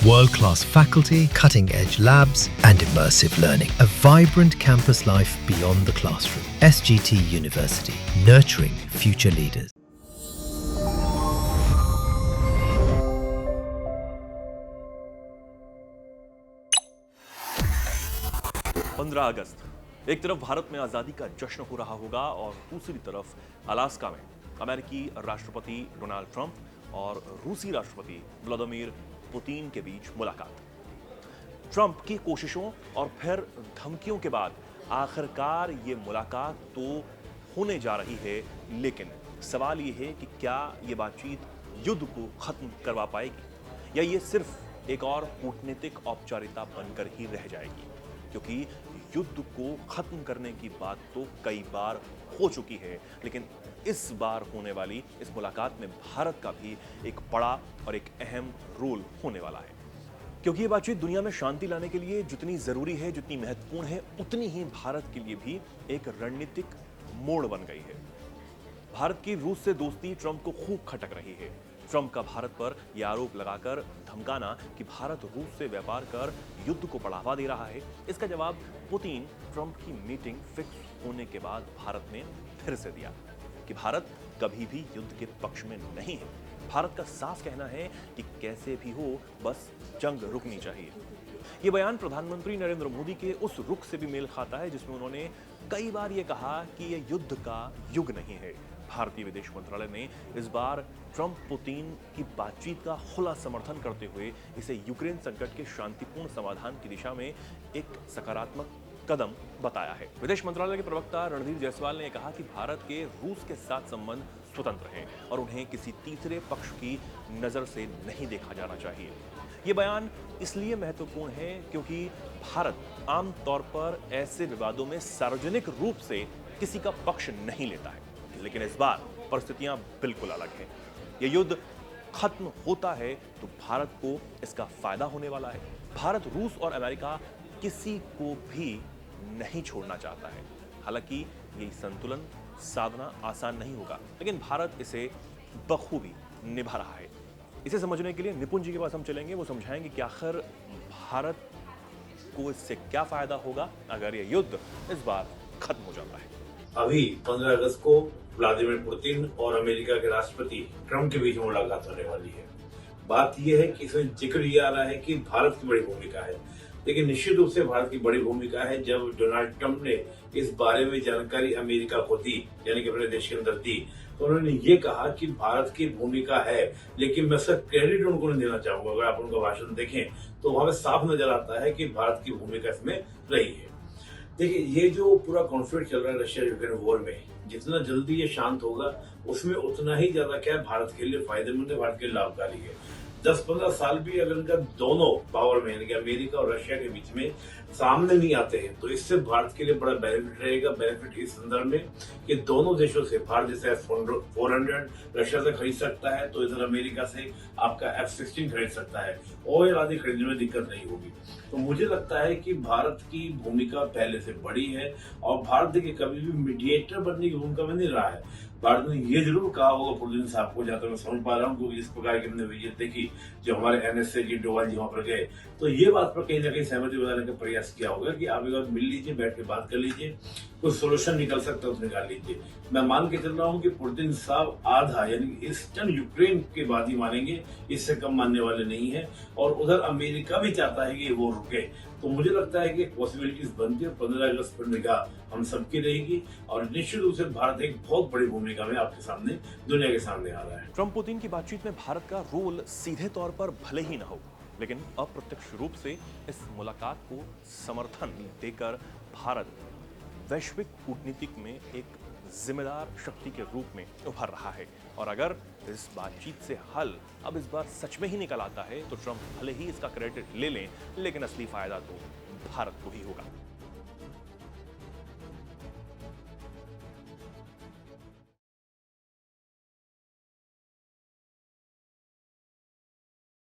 World-class faculty, cutting-edge labs, and immersive learning. A vibrant campus life beyond the classroom. SGT University, nurturing future leaders. पंद्रह अगस्त एक तरफ भारत में आज़ादी का जश्न हो रहा होगा और दूसरी तरफ अलास्का में अमेरिकी राष्ट्रपति डोनाल्ड ट्रंप और रूसी राष्ट्रपति व्लादिमीर पुतिन के बीच मुलाकात। ट्रंप की कोशिशों और फिर धमकियों के बाद आखिरकार ये मुलाकात तो होने जा रही है, लेकिन सवाल ये है कि क्या ये बातचीत युद्ध को खत्म करवा पाएगी या ये सिर्फ एक और कूटनीतिक औपचारिकता बनकर ही रह जाएगी, क्योंकि युद्ध को खत्म करने की बात तो कई बार हो चुकी है, लेकिन इस बार होने वाली इस मुलाकात में भारत का भी एक बड़ा और एक अहम रोल होने वाला है, क्योंकि ये बातचीत दुनिया में शांति लाने के लिए जितनी जरूरी है, जितनी महत्वपूर्ण है, उतनी ही भारत के लिए भी एक रणनीतिक मोड़ बन गई है। भारत की रूस से दोस्ती ट्रंप को खूब खटक रही है। ट्रंप का भारत पर यह आरोप लगाकर धमकाना कि भारत रूस से व्यापार कर युद्ध को बढ़ावा दे रहा है, इसका जवाब पुतिन ट्रंप की मीटिंग फिक्स होने के बाद भारत ने फिर से दिया कि भारत कभी भी युद्ध के पक्ष में नहीं है। भारत का साफ कहना है कि कैसे भी हो, बस जंग रुकनी चाहिए। ये बयान प्रधानमंत्री नरेंद्र मोदी के उस रुख से भी मेल खाता है जिसमें उन्होंने कई बार ये कहा कि यह युद्ध का युग नहीं है। भारतीय विदेश मंत्रालय ने इस बार ट्रंप पुतिन की बातचीत का खुला समर्थन करते हुए इसे यूक्रेन संकट के शांतिपूर्ण समाधान की दिशा में एक सकारात्मक कदम बताया है। विदेश मंत्रालय के प्रवक्ता रणधीर जायसवाल ने कहा कि भारत के रूस के साथ संबंध स्वतंत्र हैं और उन्हें किसी तीसरे पक्ष की नजर से नहीं देखा जाना चाहिए। ये बयान इसलिए महत्वपूर्ण है क्योंकि भारत आमतौर पर ऐसे विवादों में सार्वजनिक रूप से किसी का पक्ष नहीं लेता है, लेकिन इस बार परिस्थितियां बिल्कुल अलग हैं। यह युद्ध खत्म होता है तो भारत को इसका फायदा होने वाला है। भारत, रूस और अमेरिका किसी को भी नहीं छोड़ना चाहता है। हालांकि यह संतुलन साधना आसान नहीं होगा, लेकिन भारत इसे बखूबी निभा रहा है। इसे समझने के लिए निपुण जी के पास हम चलेंगे। वो समझाएंगे कि आखिर भारत को इससे क्या फायदा होगा अगर यह युद्ध इस बार खत्म हो जाता है। अभी 15 अगस्त को व्लादिमीर पुतिन और अमेरिका के राष्ट्रपति ट्रंप के बीच मुलाकात होने वाली है। बात यह है कि इसमें जिक्र ये आ रहा है कि भारत की बड़ी भूमिका है, लेकिन निश्चित रूप से भारत की बड़ी भूमिका है जब डोनाल्ड ट्रंप ने इस बारे में जानकारी अमेरिका को दी, यानी कि अपने देश के अंदर दी, तो उन्होंने ये कहा कि भारत की भूमिका है, लेकिन मैं उसका क्रेडिट उनको नहीं देना चाहूंगा। अगर आप उनका भाषण देखें तो वहां पे साफ नजर आता है कि भारत की भूमिका इसमें रही है। देखिए, ये जो पूरा कॉन्फ्लिक्ट चल रहा है रशिया यूक्रेन वॉर में, जितना जल्दी ये शांत होगा उसमें उतना ही ज्यादा क्या है भारत के लिए फायदेमंद है, भारत के लिए लाभकारी है। 10-15 साल भी अगर इनका दोनों पावर में यानी कि अमेरिका और रशिया के बीच में सामने नहीं आते हैं तो इससे भारत के लिए बड़ा बेनिफिट रहेगा। बेनिफिट इस संदर्भ में कि दोनों देशों से भारत जैसे F-400 रशिया से खरीद सकता है, तो इधर अमेरिका से आपका F-16 खरीद सकता है, ऑयल आदि खरीदने में दिक्कत नहीं होगी। तो मुझे लगता है कि भारत की भूमिका पहले से बड़ी है और भारत देखिए कभी भी मीडिएटर बनने की भूमिका में नहीं रहा है। भारत ने ये जरूर कहा होगा पुतिन साहब को, जहां तक मैं समझ पा रहा हूँ, क्योंकि इस प्रकार की हमने विजिट देखी जो हमारे NSA जी डोवाल जी वहां पर गए, तो ये बात पर कहीं ना कहीं सहमति बनाने का प्रयास किया होगा कि आप एक बार मिल लीजिए, बैठ के बात कर लीजिए, कुछ सोल्यूशन निकल सकता है तो निकाल लीजिए। मैं मान के चल रहा हूँ कि पुतिन साहब आधा यानी ईस्टर्न यूक्रेन के बाद ही मानेंगे, इससे कम मानने वाले नहीं है, और उधर अमेरिका भी चाहता है कि वो रुके। तो मुझे लगता है कि पॉसिबिलिटीज बनती है। 15 अगस्त पर निगाह हम सबकी रहेगी और निश्चित रूप से भारत एक बहुत बड़ी भूमिका में आपके सामने, दुनिया के सामने आ रहा है। ट्रंप पुतिन की बातचीत में भारत का रोल सीधे तौर पर भले ही न हो, लेकिन अप्रत्यक्ष रूप से इस मुलाकात को समर्थन देकर भारत वैश्विक कूटनीतिक में एक जिम्मेदार शक्ति के रूप में उभर रहा है। और अगर इस बातचीत से हल अब इस बार सच में ही निकल आता है तो ट्रंप भले ही इसका क्रेडिट ले लें, लेकिन असली फायदा तो भारत को ही होगा।